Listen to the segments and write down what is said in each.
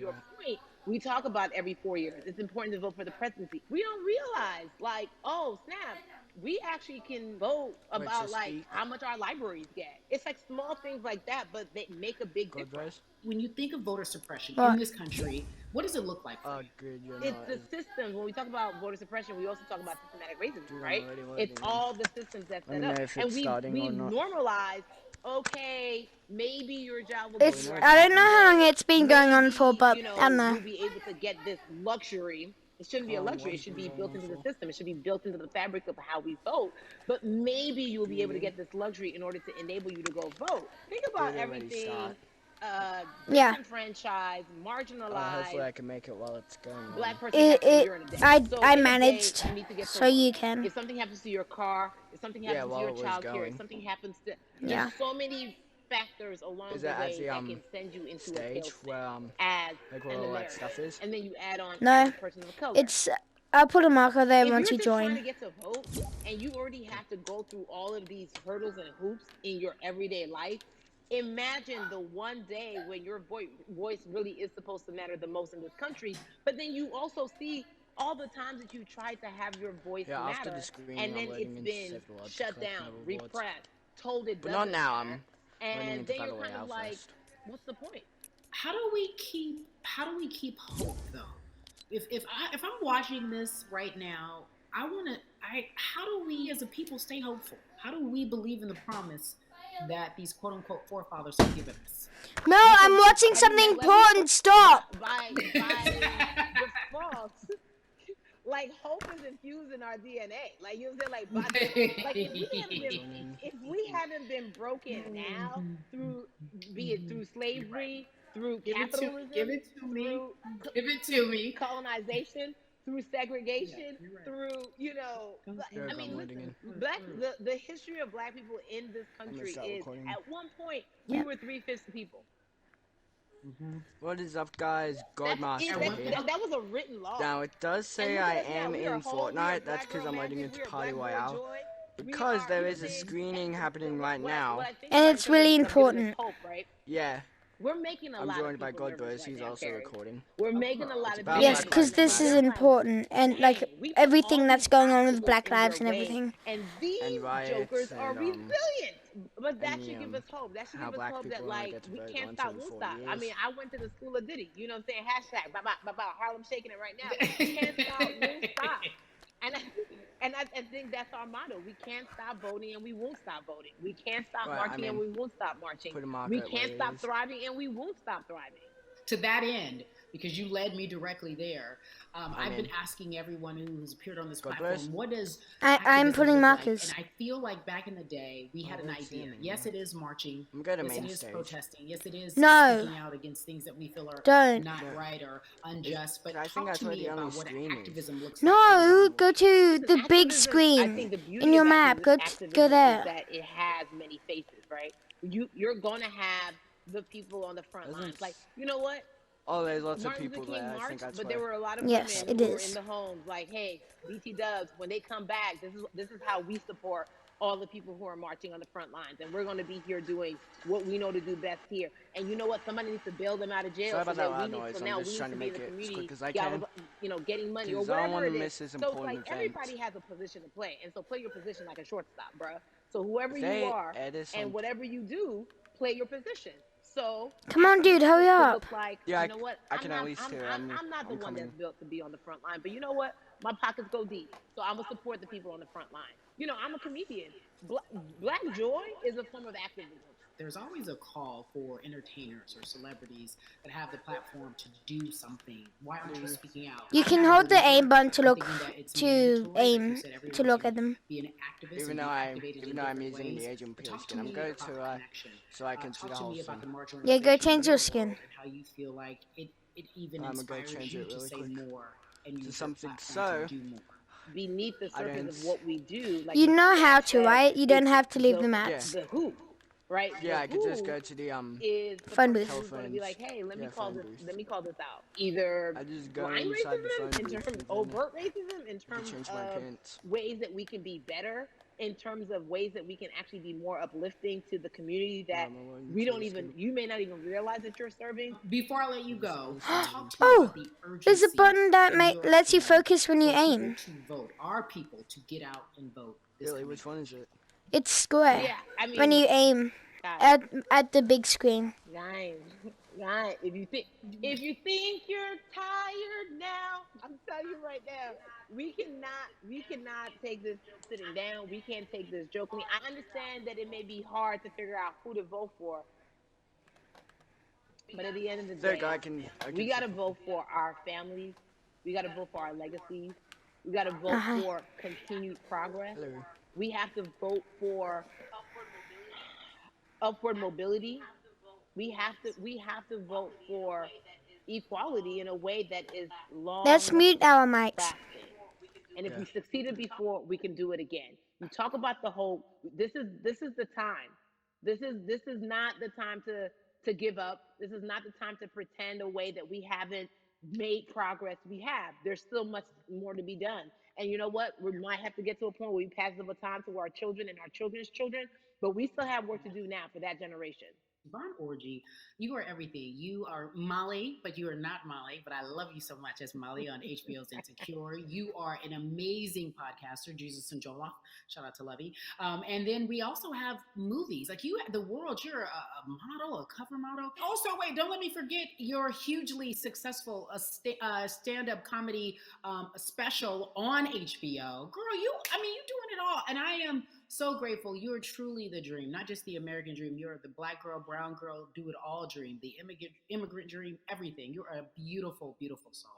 your point, we talk about every 4 years. It's important to vote for the presidency. We don't realize, like, oh snap, we actually can vote Wait, about just like eat. how much our libraries get. It's like small things like that, but they make a big God difference. bless. When you think of voter suppression in What? this country, what does it look like for Oh, you? good, you're It's not. the systems. When we talk about voter suppression, we also talk about systematic racism, Dude, I'm right? already It's loading in. all the systems that Let set me know up, if and it's we starting we or not. normalize. Okay, maybe your job will give Oh, you you It's know more it's I don't tax know how long breaks. it's been going on for, Maybe but I don't know. you'll be able to get this luxury. It shouldn't be a luxury. What It has should been be going built on into the for? system. It should be built into the fabric of how we vote. But maybe you'll be able to Viewing. get this luxury in order to enable you to go vote. Think about Did already start. everything Yeah. disenfranchised, Hopefully marginalized I can make it while it's going on. black person has to endure in a day. So I in a day, managed, you need to get to so work. you can. If something happens to your car, if something Yeah, happens to while your it was child care, if going. something happens to, there's Yeah. so many factors Is along the that way actually that can send you into a stage tailspin where as like where an all that stuff American. is? And then you add on as a No, person of color. it's. I'll put a marker there If once you're you just trying join. to get to vote and you already have to go through all of these hurdles and hoops in your everyday life, imagine the one day when your voice really is supposed to matter the most in this country. But then you also see all the times that you tried to have your voice Yeah, after the matter screening and I'm then loading it's in to been save the world to shut collect down, more rewards. repressed, told it But not doesn't now, matter. I'm loading And into then you're Battle kind of Royale like, first. what's the point? How do we keep hope though? If I'm watching this right now, I want to I how do we as a people stay hopeful? How do we believe in the promise that these quote unquote forefathers have given us? No, I'm Because watching have you something met white people? important. Stop. By default, like hope is infused in our DNA. Like you know what I'm saying? Like by like Join in. if we haven't been broken now through be it through slavery, through Give it to give capitalism, it to me. through Give it to me. colonization, through Yeah, segregation, you're right. through There we I go, I'm mean, loading listen, in. the history of black people in this I'm gonna country start is recording. at one point we Yeah. were 3/5 the people. What is up, guys? Is Godmaster here. that was a written law. Now it does And say look I at us now. am We are in whole. We are Fortnite. That's black because girl I'm loading magic. into We are Party black boy Royale. joy. We Because are. there You know what is I'm a saying? screening happening What, right what, I, what now. I think And about in it's terms really of giving us important. hope, right? Yeah, We're making a I'm lot of joined by people God nervous Bros. right He's now, also Carrie. recording. We're Of making a lot It's of about people Yes, Black nervous because Lives right this now. is They're Matter. like, important, and like dang, we put everything all these that's going on with obstacles Black in your Lives and way, everything. and And these riots jokers are and resilient. But that and should give us hope. That should how give us black hope that people only like get to we vote can't once stop, every won't 40 stop. I years. mean, I went to the school of Diddy. You know what I'm saying? Hashtag, Harlem shaking it right now. We can't stop, won't stop. And I think that's our motto. We can't stop voting and we won't stop voting. We can't stop Right, I marching and mean, we won't stop marching. put a marker We at where can't it stop is. thriving and we won't stop thriving. To that end, because you led me directly there, I've been in. asking everyone who has appeared on this God platform, bless. what does I'm activism putting look like? markers. And I feel like back in the day, we had I an don't see idea. him Yes, anymore. it is marching. I'm going to Yes, it main is stage. protesting. Yes, it is No. speaking out against things that we feel are Don't. not No. right or unjust. But I think talk that's to where me the only about what stream is. activism looks like for you. No, go to Listen, the big activism, I think screen the beauty in your of map. Go activism is there. that it has many faces, right? You're gonna have the people on the front lines. Like, you know what? Oh, there's lots of Martin Luther people King there. I think marched, that's but there where. were a lot of Yes, women it who were in is. the homes like, hey, BT Dubs, when they come back, this is how we support all the people who are marching on the front lines. And we're gonna be here doing what we know to do best here. And you know what? Somebody needs to bail them out of jail Sorry so about that that loud noise. I'm now we just need trying to to be in make the it as community, quick as I can. getting money or Because I don't whatever want to it is. miss this So it's important like event. everybody has a position to play. And so play your position like a shortstop, bruh. So whoever If you they are edit and some. whatever you do, play your position. So Come on, dude, activism hurry could up. look like, Yeah, you know what? I can at least hear. I'm not the I'm one that's coming. built to be on the front line, but you know what? My pockets go deep, so I'm gonna support the people on the front line. I'm a comedian. Black joy is a form of activism. There's always a call for entertainers or celebrities that have the platform to do something. Why aren't you speaking out? You I'm can not a hold the believer aim button to in look thinking that it's to mandatory. Like you aim said, to everyone look can at them. be an activist Even and though be I, activated even in though I'm different using the ways. agent But peel talk to skin, I'm me going about to the connection. so I can see Talk the to whole me about thing. the marginalization Yeah, go in change your your world skin. and how you feel like it even I'm gonna go inspires change you it to really say quick more and to use your something. platform So to do more. Beneath the I surface don't. of what we do, like You Mr. know how Dad to, said, right? You don't it's have to leave the the Yeah, mats. the who, right? yeah. The I could just who go to the is the Phone person booth. who's going to be like, telephones. hey, Yeah, phone booth. let me call this out. Either I just go blind inside the phone racism in booth terms and then overt racism in I can terms change my of pants. ways that we can be better in terms of ways that we can actually be more uplifting to the community Yeah, that my one we don't utility even, skill. you may not even realize that you're serving. Before I let you This go, instant talk to me Oh, about the there's a urgency button that in your lets you opinion focus when you for people aim. to vote, our people to get out and vote this Really, coming which one vote. is it? It's square Yeah, I when mean, you aim guys, at the big screen. guys, guys, if you think you're tired now, I'm telling you right now, we cannot take this sitting down. We can't take this jokingly. I understand that it may be hard to figure out who to vote for, but at the end of the There, day, I we can got see. to vote for our families. We got to vote for our legacies. We got to Uh vote huh. for continued progress. Hello. We have to vote for upward mobility. We have to vote for equality in a way that is Let's long mute our mics. lasting. And if Yeah. we succeeded before, we can do it again. You talk about the whole. This is the time. This is not the time to give up. This is not the time to pretend a way that we haven't made progress. We have. There's still much more to be done. And you know what? We might have to get to a point where we pass the baton to our children and our children's children, but we still have work to do now for that generation. Von Orgy, you are everything. You are Molly, but you are not Molly. But I love you so much as Molly on HBO's Insecure. You are an amazing podcaster, Jesus and Joloff. Shout out to Lovey. And then we also have movies. Like you, the world, you're a model, a cover model. Also, wait, don't let me forget your hugely successful stand up comedy special on HBO. Girl, I mean, you're doing it all. And I am so grateful. You're truly the dream, not just the American dream. You're the black girl, brown girl, do it all dream, the immigrant dream, everything. You're a beautiful, beautiful soul.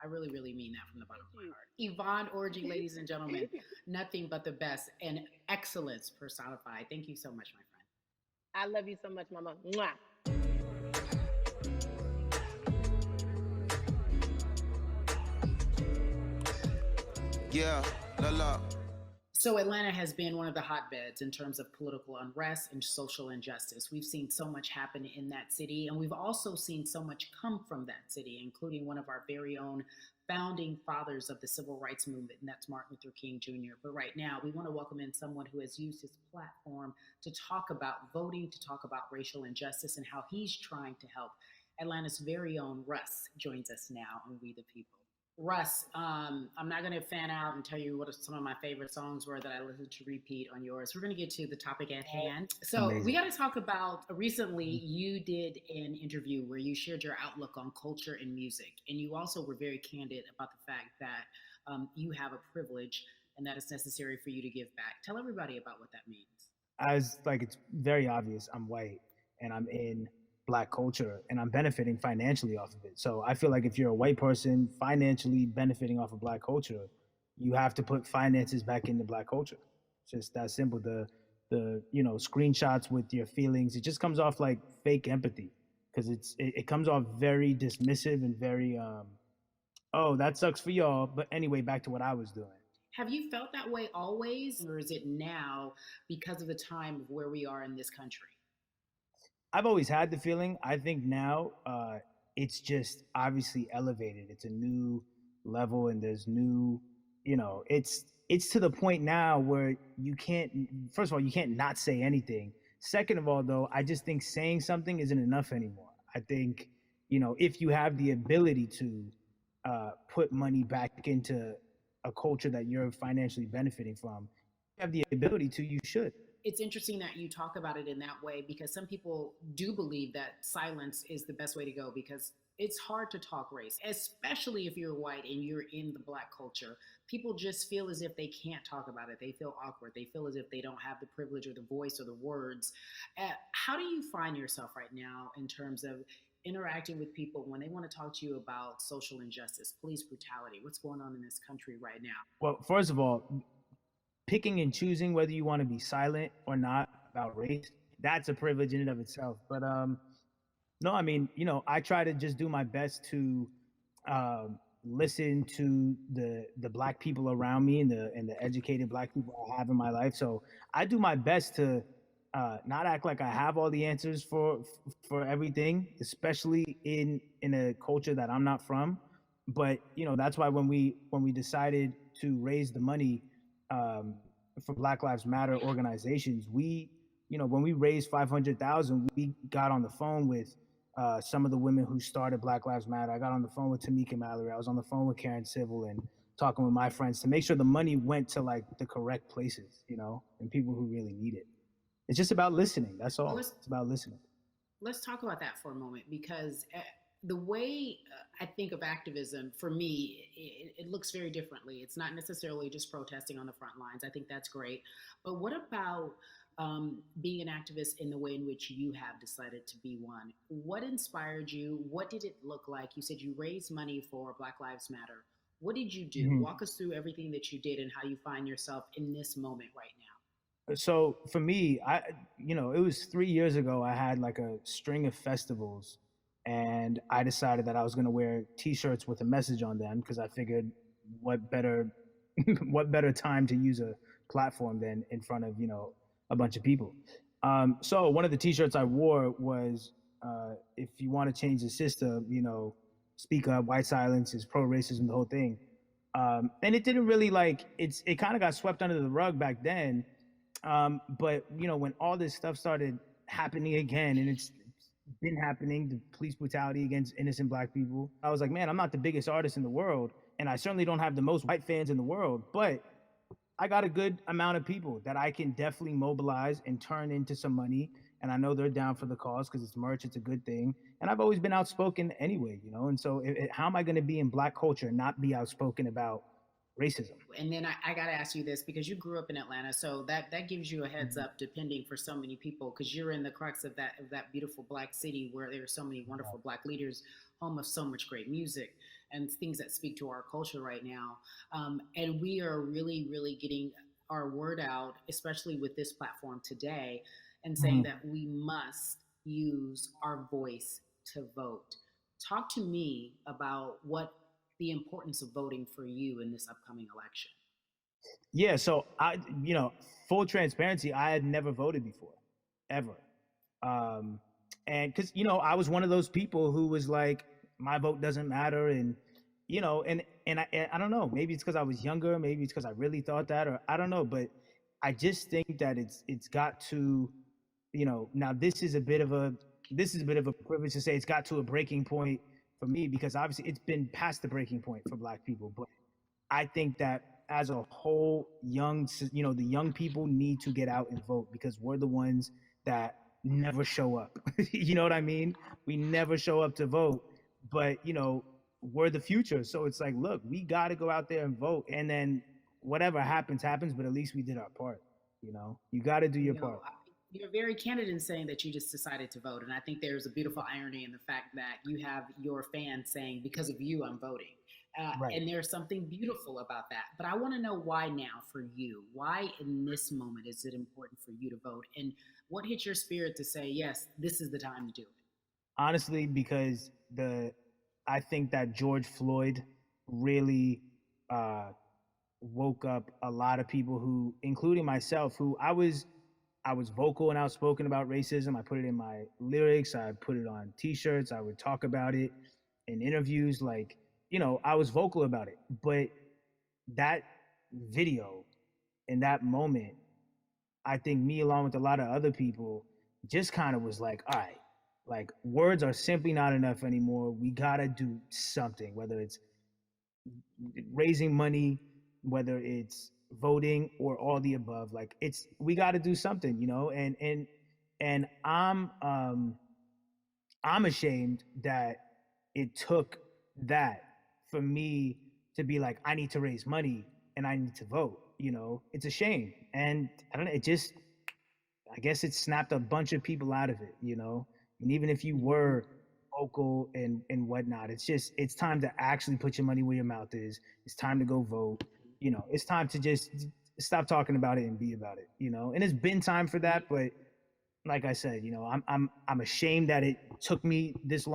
I really, really mean that from the bottom of my heart. Yvonne Orgy, ladies and gentlemen, nothing but the best and excellence personified. Thank you so much, my friend. I love you so much, Mama. Mwah. Yeah, la la. So, Atlanta has been one of the hotbeds in terms of political unrest and social injustice. We've seen so much happen in that city, and we've also seen so much come from that city, including one of our very own founding fathers of the civil rights movement, and that's Martin Luther King Jr. But right now, we want to welcome in someone who has used his platform to talk about voting, to talk about racial injustice, and how he's trying to help. Atlanta's very own Russ joins us now on We the People. Russ, I'm not going to fan out and tell you what some of my favorite songs were that I listened to repeat on yours. We're going to get to the topic at hand. So, we got to talk about recently you did an interview where you shared your outlook on culture and music. And you also were very candid about the fact that you have a privilege and that it's necessary for you to give back. Tell everybody about what that means. As like it's very obvious, I'm white and I'm in black culture and I'm benefiting financially off of it. So I feel like if you're a white person financially benefiting off of black culture, you have to put finances back into black culture. It's just that simple. The screenshots with your feelings, it just comes off like fake empathy because it comes off very dismissive and very oh, that sucks for y'all, but anyway, back to what I was doing. Have you felt that way always, or is it now because of the time of where we are in this country? I've always had the feeling. I think now it's just obviously elevated. It's a new level, and there's new, it's to the point now where you can't. First of all, you can't not say anything. Second of all, though, I just think saying something isn't enough anymore. I think, if you have the ability to put money back into a culture that you're financially benefiting from, you have the ability to, you should. It's interesting that you talk about it in that way because some people do believe that silence is the best way to go because it's hard to talk race, especially if you're white and you're in the black culture. People just feel as if they can't talk about it. They feel awkward. They feel as if they don't have the privilege or the voice or the words. How do you find yourself right now in terms of interacting with people when they want to talk to you about social injustice, police brutality? What's going on in this country right now? Well, first of all, picking and choosing whether you want to be silent or not about race, that's a privilege in and of itself. But no, I mean, I try to just do my best to listen to the black people around me and the educated black people I have in my life. So I do my best to not act like I have all the answers for everything, especially in a culture that I'm not from. But that's why when we decided to raise the money for Black Lives Matter organizations, we, when we raised 500,000, we got on the phone with some of the women who started Black Lives Matter. I got on the phone with Tamika Mallory. I was on the phone with Karen Civil and talking with my friends to make sure the money went to like the correct places, and people who really need it. It's just about listening. That's all. It's about listening. Let's talk about that for a moment, because the way I think of activism, for me, it looks very differently. It's not necessarily just protesting on the front lines. I think that's great. But what about being an activist in the way in which you have decided to be one? What inspired you? What did it look like? You said you raised money for Black Lives Matter. What did you do? Mm-hmm. Walk us through everything that you did and how you find yourself in this moment right now. So for me, it was 3 years ago. I had like a string of festivals, and I decided that I was going to wear T-shirts with a message on them because I figured, what better, what better time to use a platform than in front of a bunch of people. So one of the T-shirts I wore was, "If you want to change the system, speak up. White silence is pro-racism." The whole thing, and it didn't really it kind of got swept under the rug back then. But when all this stuff started happening again, and it's been happening, the police brutality against innocent Black people, I was like, man, I'm not the biggest artist in the world, and I certainly don't have the most white fans in the world, but I got a good amount of people that I can definitely mobilize and turn into some money. And I know they're down for the cause because it's merch, it's a good thing. And I've always been outspoken anyway, and so how am I going to be in Black culture and not be outspoken about racism? And then I got to ask you this, because you grew up in Atlanta, so that gives you a heads up, depending for so many people, because you're in the crux of that beautiful Black city where there are so many wonderful Black leaders, home of so much great music and things that speak to our culture right now. And we are really, really getting our word out, especially with this platform today, and saying that we must use our voice to vote. Talk to me about what the importance of voting for you in this upcoming election. Yeah, so full transparency, I had never voted before, ever. And because, I was one of those people who was like, my vote doesn't matter. And, I don't know, maybe it's because I was younger, maybe it's because I really thought that, or I don't know, but I just think that it's got to, now this is a bit of a privilege to say it's got to a breaking point for me, because obviously it's been past the breaking point for Black people. But I think that as a whole, the young people need to get out and vote, because we're the ones that never show up. You know what I mean? We never show up to vote, but we're the future. So it's like, look, we got to go out there and vote, and then whatever happens, but at least we did our part. You got to do your part. You're very candid in saying that you just decided to vote. And I think there's a beautiful irony in the fact that you have your fans saying, because of you, I'm voting. Right. And there's something beautiful about that. But I want to know why now for you. Why in this moment is it important for you to vote? And what hit your spirit to say, yes, this is the time to do it? Honestly, because I think that George Floyd really woke up a lot of people who, including myself, who I was vocal and outspoken about racism. I put it in my lyrics. I put it on T-shirts. I would talk about it in interviews. I was vocal about it. But that video in that moment, I think me, along with a lot of other people, just kind of was like, all right, words are simply not enough anymore. We got to do something, whether it's raising money, whether it's voting, or all the above. We got to do something, and I'm ashamed that it took that for me to be like, I need to raise money and I need to vote. It's a shame. And I don't know, I guess it snapped a bunch of people out of it, and even if you were vocal and whatnot, it's time to actually put your money where your mouth is. It's time to go vote. It's time to just stop talking about it and be about it, and it's been time for that. But like I said, I'm ashamed that it took me this long.